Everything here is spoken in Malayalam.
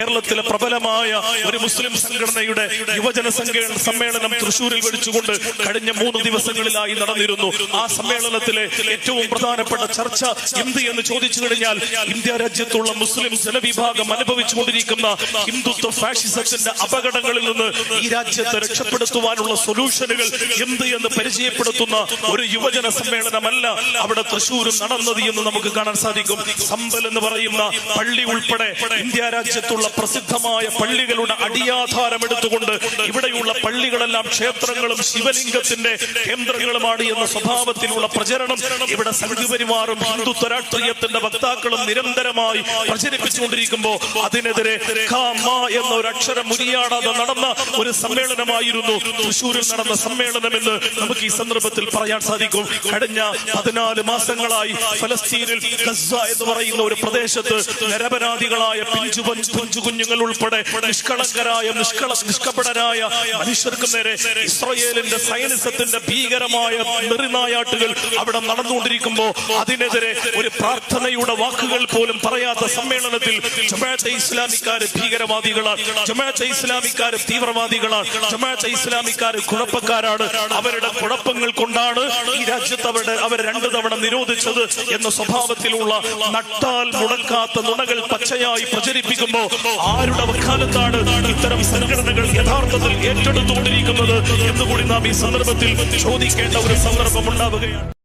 കേരളത്തിലെ പ്രബലമായ ഒരു മുസ്ലിം സംഘടനയുടെ യുവജന സമ്മേളനം തൃശൂരിൽ വെച്ചുകൊണ്ട് കഴിഞ്ഞ 3 ദിവസങ്ങളിലായി നടന്നിരുന്നു. ആ സമ്മേളനത്തിലെ ഏറ്റവും പ്രധാനപ്പെട്ട ചർച്ച എന്ത് എന്ന് ചോദിച്ചു കഴിഞ്ഞാൽ, ഇന്ത്യ രാജ്യത്തുള്ള മുസ്ലിം ജനവിഭാഗം അനുഭവിച്ചുകൊണ്ടിരിക്കുന്ന ഹിന്ദുത്വ ഫാഷിസത്തിന്റെ അപകടങ്ങളിൽ നിന്ന് ഈ രാജ്യത്തെ രക്ഷപ്പെടുത്തുവാനുള്ള സൊല്യൂഷനുകൾ എന്ത് എന്ന് പരിചയപ്പെടുത്തുന്ന ഒരു യുവജന സമ്മേളനമല്ല അവിടെ തൃശൂരും നടന്നത് എന്ന് നമുക്ക് കാണാൻ സാധിക്കും. സമ്പൽ എന്ന് പറയുന്ന പള്ളി ഉൾപ്പെടെ ഇന്ത്യ രാജ്യത്തുള്ള പ്രസിദ്ധമായ പള്ളികളുടെ അടിയാധാരം എടുത്തുകൊണ്ട് ഇവിടെയുള്ള പള്ളികളെല്ലാം ക്ഷേത്രങ്ങളും ശിവലിംഗത്തിന്റെ കേന്ദ്രങ്ങളുമാണ് എന്ന സ്വഭാവത്തിലുള്ള പ്രചരണം ഇവിടെ സംഘപരിവാറും ഹിന്ദുത്വ രാഷ്ട്രീയത്തിന്റെ വക്താക്കളും നിരന്തരമായി പ്രചരിപ്പിച്ചുകൊണ്ടിരിക്കുമ്പോൾ അതിനെതിരെ എന്ന ഒരു അക്ഷരം മുരിയാടാതെ നടന്ന ഒരു സമ്മേളനമായിരുന്നു തൃശൂരിൽ നടന്ന സമ്മേളനം എന്ന് നമുക്ക് ഈ സന്ദർഭത്തിൽ പറയാൻ സാധിക്കും. കഴിഞ്ഞ 14 മാസങ്ങളായി ഫലസ്തീനിൽ ഗസ എന്ന് പറയുന്ന ഒരു പ്രദേശത്ത് നിരപരാധികളായ പിഞ്ചു കുഞ്ഞുങ്ങൾ ഉൾപ്പെടെ നിഷ്കളങ്കരായ നിഷ്കപടരായ മനുഷ്യർക്ക് നേരെ ഇസ്രായേലിന്റെ സൈനിസത്തിന്റെ ഭീകരമായ നെറിനായാട്ടുകൾ അവിടെ നടന്നുകൊണ്ടിരിക്കുമ്പോൾ അതിനെതിരെ ഒരു പ്രാർത്ഥനയുടെ വാക്കുകൾ പോലും പറയാത്ത സമ്മേളനത്തിൽ ജമാഅത്തെ ഇസ്ലാമിക്കാര് ഭീകരവാദികളാണ്, ജമാഅത്തെ ഇസ്ലാമിക്കാര് തീവ്രവാദികളാണ്, ജമാഅത്തെ ഇസ്ലാമിക്കാര് കുഴപ്പക്കാരാണ്, അവരുടെ കുഴപ്പങ്ങൾ കൊണ്ടാണ് ഈ രാജ്യത്ത് അവർ 2 തവണ നിരോധിച്ചത് എന്ന സ്വഭാവത്തിലുള്ള നട്ടാൽ മുടക്കാത്ത നുണകൾ പച്ചയായി പ്രചരിപ്പിക്കുമ്പോൾ ആരുടെ വക്കാലത്താണ് ഇത്തരം സംഘടനകൾ യഥാർത്ഥത്തിൽ ഏറ്റെടുത്തുകൊണ്ടിരിക്കുന്നത് എന്നുകൂടി നാം ഈ സന്ദർഭത്തിൽ ചോദിക്കേണ്ട ഒരു സന്ദർഭം ഉണ്ടാവുകയാണ്.